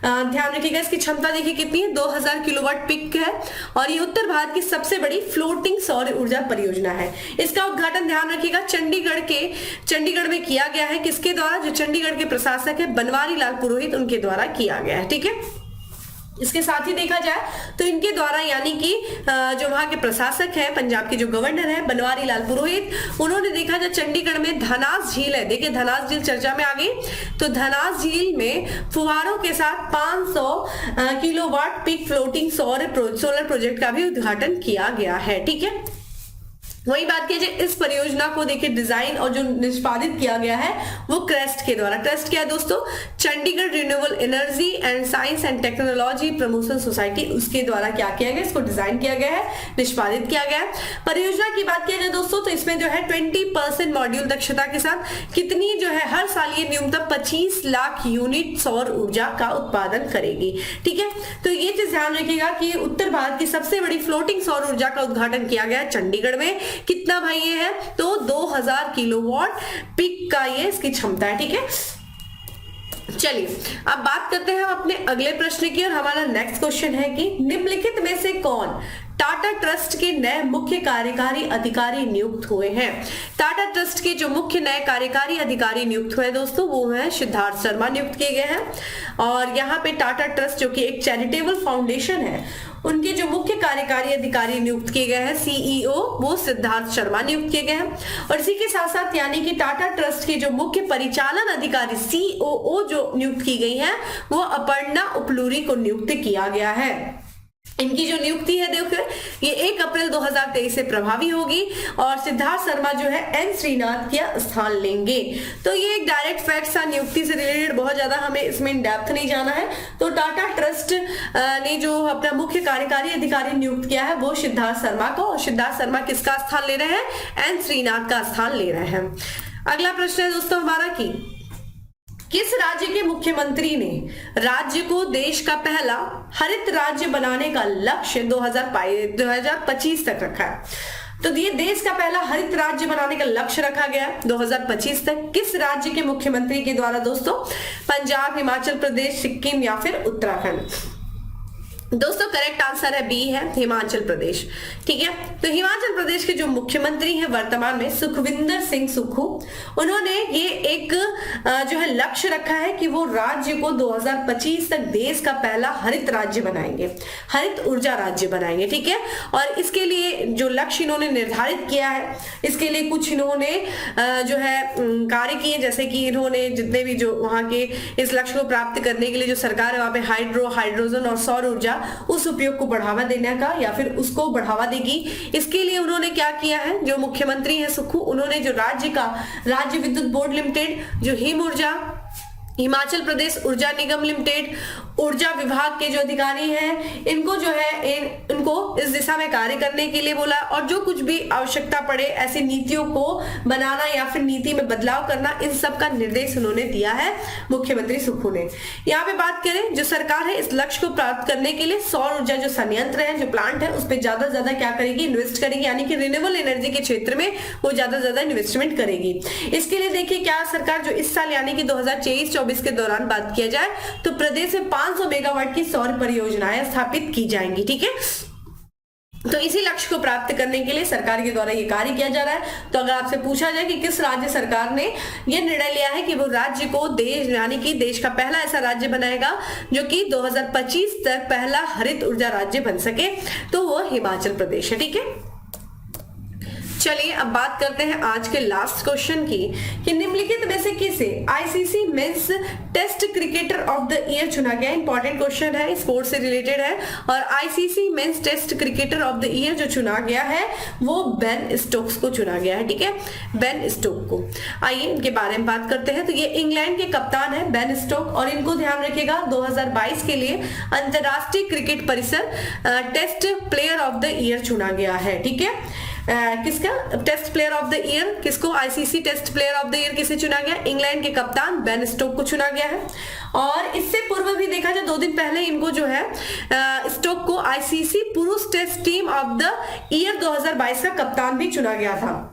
ध्यान रखिएगा इसकी क्षमता देखिए कितनी है, 2000 किलोवाट पिक है। और ये उत्तर भारत की सबसे बड़ी फ्लोटिंग सौर ऊर्जा परियोजना है। इसका उद्घाटन ध्यान रखिएगा चंडीगढ़ में किया गया है, किसके द्वारा? जो चंडीगढ़ के प्रशासक है बनवारी लाल पुरोहित, उनके द्वारा किया गया है। ठीक है, इसके साथ ही देखा जाए तो इनके द्वारा यानी कि जो वहां के प्रशासक है, पंजाब के जो गवर्नर है बनवारी लाल पुरोहित, उन्होंने देखा जाए चंडीगढ़ में धनास झील है, देखिए धनास झील चर्चा में आ गई, तो धनास झील में फुहारों के साथ 500 kilowatt peak floating solar project का भी उद्घाटन किया गया है। ठीक है, वही बात की जाए इस परियोजना को देखिए डिजाइन और जो निष्पादित किया गया है वो क्रेस्ट के द्वारा, क्रेस्ट क्या है दोस्तों? Chandigarh renewable energy and science and technology promotion society, उसके द्वारा क्या किया गया, इसको डिजाइन किया गया है, निष्पादित किया गया है। परियोजना की बात किया जाए दोस्तों तो इसमें जो है 20% मॉड्यूल दक्षता के साथ कितनी जो है हर साल ये न्यूनतम 25 लाख यूनिट सौर ऊर्जा का उत्पादन करेगी। ठीक है, तो ये चीज ध्यान रखिएगा कि उत्तर भारत की सबसे बड़ी फ्लोटिंग सौर ऊर्जा का उद्घाटन किया गया है चंडीगढ़ में। कितना भाई ये है? तो 2000 किलोवाट पिक का ये इसकी क्षमता है। ठीक है, चलिए अब बात करते हैं अपने अगले प्रश्न की। और हमारा नेक्स्ट क्वेश्चन है कि निम्नलिखित में से कौन टाटा ट्रस्ट के नए मुख्य कार्यकारी अधिकारी नियुक्त हुए हैं? टाटा ट्रस्ट के जो मुख्य नए कार्यकारी अधिकारी नियुक्त हुए दोस्तों वो है सिद्धार्थ शर्मा नियुक्त किए गए हैं। और यहाँ पे टाटा ट्रस्ट जो कि एक चैरिटेबल फाउंडेशन है, उनके जो मुख्य कार्यकारी अधिकारी नियुक्त किए गए हैं सीईओ वो सिद्धार्थ शर्मा नियुक्त किए गए हैं। और इसी के साथ साथ यानी कि टाटा ट्रस्ट के जो मुख्य परिचालन अधिकारी सीओओ जो नियुक्त की गई है वो अपर्णा उपलूरी को नियुक्त किया गया है। इनकी जो नियुक्ति है देखो ये 1 अप्रैल 2023 से प्रभावी होगी और सिद्धार्थ शर्मा जो है एन श्रीनाथ का स्थान लेंगे। तो ये एक डायरेक्ट फैक्ट था, नियुक्ति से रिलेटेड बहुत ज्यादा हमें इसमें इन डेप्थ नहीं जाना है। तो टाटा ट्रस्ट ने जो अपना मुख्य कार्यकारी अधिकारी नियुक्त किया है वो सिद्धार्थ शर्मा को, और सिद्धार्थ शर्मा किसका स्थान ले रहे हैं? एन श्रीनाथ का स्थान ले रहे हैं। अगला प्रश्न है दोस्तों हमारा कि किस राज्य के मुख्यमंत्री ने राज्य को देश का पहला हरित राज्य बनाने का लक्ष्य 2025 तक रखा है? तो ये देश का पहला हरित राज्य बनाने का लक्ष्य रखा गया 2025 तक। किस राज्य के मुख्यमंत्री के द्वारा दोस्तों? पंजाब, हिमाचल प्रदेश, सिक्किम या फिर उत्तराखंड। दोस्तों करेक्ट आंसर है बी है हिमाचल प्रदेश। ठीक है, तो हिमाचल प्रदेश के जो मुख्यमंत्री हैं वर्तमान में सुखविंदर सिंह सुक्खू, उन्होंने ये एक जो है लक्ष्य रखा है कि वो राज्य को 2025 तक देश का पहला हरित राज्य बनाएंगे, हरित ऊर्जा राज्य बनाएंगे। ठीक है, और इसके लिए जो लक्ष्य इन्होंने निर्धारित किया है, इसके लिए कुछ इन्होंने जो है कार्य किए, जैसे कि इन्होंने जितने भी जो वहां के इस लक्ष्य को प्राप्त करने के लिए जो सरकार है वहां पे हाइड्रोजन और सौर ऊर्जा उस उपयोग को बढ़ावा देने का या फिर उसको बढ़ावा देगी, इसके लिए उन्होंने क्या किया है, जो मुख्यमंत्री हैं सुक्खू, उन्होंने जो राज्य विद्युत बोर्ड लिमिटेड, जो हिम ऊर्जा, हिमाचल प्रदेश ऊर्जा निगम लिमिटेड, ऊर्जा विभाग के जो अधिकारी हैं, इनको जो है इनको इस दिशा में कार्य करने के लिए बोला, और जो कुछ भी आवश्यकता पड़े ऐसी नीतियों को बनाना या फिर नीति में बदलाव करना, इन सब का निर्देश उन्होंने दिया है मुख्यमंत्री सुक्खू ने। यहाँ पे बात करें, जो सरकार है इस लक्ष्य को प्राप्त करने के लिए सौर ऊर्जा जो संयंत्र है, जो प्लांट है, उस पर ज्यादा से ज्यादा क्या करेगी, इन्वेस्ट करेगी, यानी कि रिन्यूएबल एनर्जी के क्षेत्र में वो ज्यादा से ज्यादा इन्वेस्टमेंट करेगी। इसके लिए देखिए क्या सरकार जो इस साल यानी कि 2023-24 के दौरान बात किया जाए तो प्रदेश में 500 मेगावाट की सौर परियोजनाएं स्थापित की जाएंगी। ठीक है, तो इसी लक्ष्य को प्राप्त करने के लिए सरकार के द्वारा ये कार्य किया जा रहा है। तो अगर आपसे पूछा जाए कि किस राज्य सरकार ने ये निर्णय लिया है कि वो राज्य को देश यानी कि देश का पहला ऐसा राज्य बनाएगा जो कि 2025 तक पहला हरित ऊर्जा राज्य बन सके, तो वो हिमाचल प्रदेश है। ठीक है, चलिए अब बात करते हैं आज के लास्ट क्वेश्चन की कि निम्नलिखित में से किसे ICC men's test cricketer of the year चुना गया। इंपॉर्टेंट क्वेश्चन है, स्पोर्ट्स से रिलेटेड है, और ICC men's test cricketer of the year जो चुना गया है वो बेन स्टोक्स को चुना गया है। ठीक है, बेन स्टोक को। आइए इनके बारे में बात करते हैं। तो ये इंग्लैंड के कप्तान है बेन स्टोक, और इनको ध्यान रखिएगा 2022 के लिए अंतरराष्ट्रीय क्रिकेट परिसर test player of the year चुना गया है। ठीक है, किसका test player of the year, किसको ICC test player of the year किसे चुना गया, इंग्लैंड के कप्तान बेन स्टोक को चुना गया है। और इससे पूर्व भी देखा जाए 2 दिन पहले इनको जो है स्टोक को आईसीसी पुरुष test team of the year 2022 का कप्तान भी चुना गया था।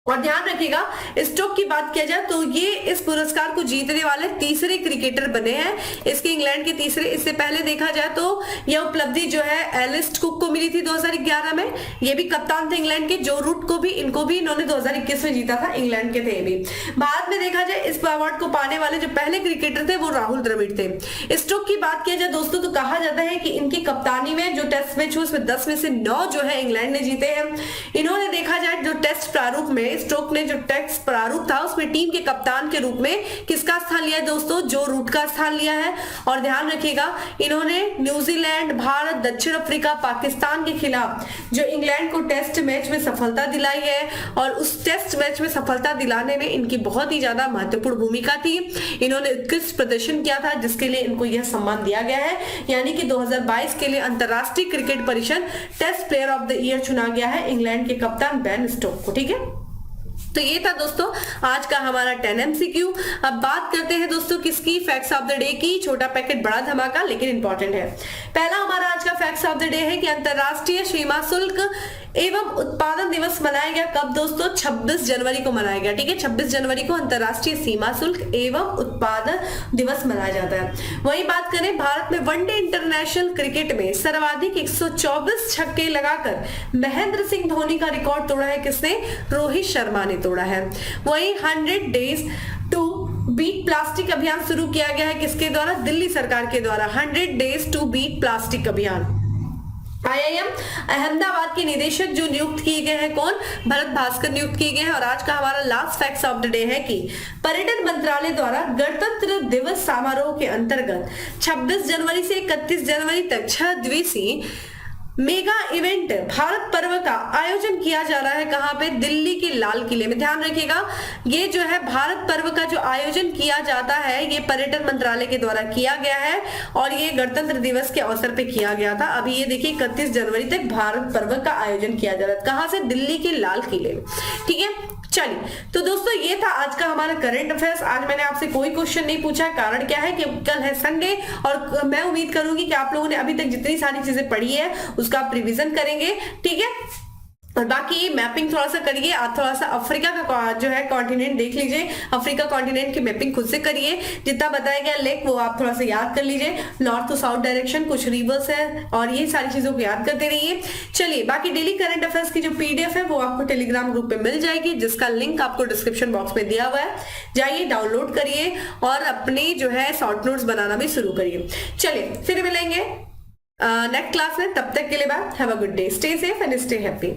और ध्यान रखिएगा स्टोक की बात किया जाए तो ये इस पुरस्कार को जीतने वाले तीसरे क्रिकेटर बने हैं, इसके इंग्लैंड के तीसरे। इससे पहले देखा जाए तो यह उपलब्धि जो है एलिस्ट कुक को मिली थी 2011 में, ये भी कप्तान थे इंग्लैंड के। जो रूट को भी इन्होंने 2021 में जीता था, इंग्लैंड के थे भी। भारत में देखा जाए इस अवार्ड को पाने वाले जो पहले क्रिकेटर थे वो राहुल द्रविड़ थे। स्टोक की बात किया जाए दोस्तों तो कहा जाता है कि इनकी कप्तानी में जो टेस्ट मैच हुए उसमें 10 में से 9 जो है इंग्लैंड ने जीते हैं। इन्होंने देखा जाए जो टेस्ट प्रारूप में स्टोक ने जो टेस्ट प्रारूप था उसमें टीम के कप्तान के रूप में किसका स्थान लिया है दोस्तों, जो रूट का स्थान लिया है। और ध्यान रखिएगा इन्होंने न्यूजीलैंड, भारत, दक्षिण अफ्रीका, पाकिस्तान के खिलाफ जो इंग्लैंड को टेस्ट मैच में सफलता दिलाई है, और उस टेस्ट मैच में सफलता दिलाने में इनकी बहुत ही ज्यादा महत्वपूर्ण भूमिका थी। इन्होंने उत्कृष्ट प्रदर्शन किया था जिसके लिए इनको यह सम्मान दिया गया है, यानी कि 2022 के लिए अंतरराष्ट्रीय क्रिकेट परिषद test player of the year चुना गया है इंग्लैंड के कप्तान बेन स्टोक को। ठीक है, तो ये था दोस्तों आज का हमारा 10 MCQ। अब बात करते हैं दोस्तों किसकी, फैक्ट्स ऑफ द डे की। छोटा पैकेट बड़ा धमाका लेकिन इंपॉर्टेंट है। पहला हमारा आज का फैक्ट्स ऑफ द डे है कि अंतरराष्ट्रीय सीमा शुल्क एवं उत्पादन दिवस मनाया गया कब दोस्तों, 26 जनवरी को मनाया गया। ठीक है, 26 जनवरी को अंतरराष्ट्रीय सीमा शुल्क एवं उत्पादन दिवस मनाया जाता है। वही बात करें भारत में वनडे इंटरनेशनल क्रिकेट में सर्वाधिक 124 छक्के लगाकर महेंद्र सिंह धोनी का रिकॉर्ड तोड़ा है किसने, रोहित शर्मा ने तोड़ा है। वही 100 डेज टू बीट प्लास्टिक अभियान शुरू किया गया है किसके द्वारा, दिल्ली सरकार के द्वारा। 100 डेज टू बीट प्लास्टिक अभियान। IIM अहमदाबाद के निदेशक जो नियुक्त किए गए हैं कौन, भरत भास्कर नियुक्त किए गए हैं। और आज का हमारा last facts of the day है कि पर्यटन मंत्रालय द्वारा गणतंत्र दिवस समारोह के अंतर्गत 26 जनवरी से 31 जनवरी तक 6 दिवसीय मेगा इवेंट भारत पर्व का आयोजन किया जा रहा है। कहां पे, दिल्ली के लाल किले में। ध्यान रखिएगा ये जो है भारत पर्व का जो आयोजन किया जाता है ये पर्यटन मंत्रालय के द्वारा किया गया है, और ये गणतंत्र दिवस के अवसर पे किया गया था। अभी ये देखिए 31 जनवरी तक भारत पर्व का आयोजन किया जा रहा है। कहां से, दिल्ली के लाल किले में। ठीक है, चलिए तो दोस्तों ये था आज का हमारा करंट अफेयर्स। आज मैंने आपसे कोई क्वेश्चन नहीं पूछा, कारण क्या है कि कल है संडे, और मैं उम्मीद करूंगी कि आप लोगों ने अभी तक जितनी सारी चीजें पढ़ी है उसका आप रिवीजन करेंगे। ठीक है, और बाकी मैपिंग थोड़ा सा करिए, आप थोड़ा सा अफ्रीका का जो है कॉन्टिनेंट देख लीजिए, अफ्रीका कॉन्टिनेंट की मैपिंग खुद से करिए, जितना बताया गया लेक वो आप थोड़ा सा याद कर लीजिए, नॉर्थ टू साउथ डायरेक्शन, कुछ रिवर्स है और ये सारी चीजों को याद करते रहिए। चलिए बाकी डेली करंट अफेयर्स की जो पीडीएफ है वो आपको टेलीग्राम ग्रुप पे मिल जाएगी, जिसका लिंक आपको डिस्क्रिप्शन बॉक्स में दिया हुआ है, जाइए डाउनलोड करिए और अपनी जो है शॉर्ट नोट्स बनाना भी शुरू करिए। चलिए फिर मिलेंगे नेक्स्ट क्लास में, तब तक के लिए bye, have a good day, stay safe and stay happy.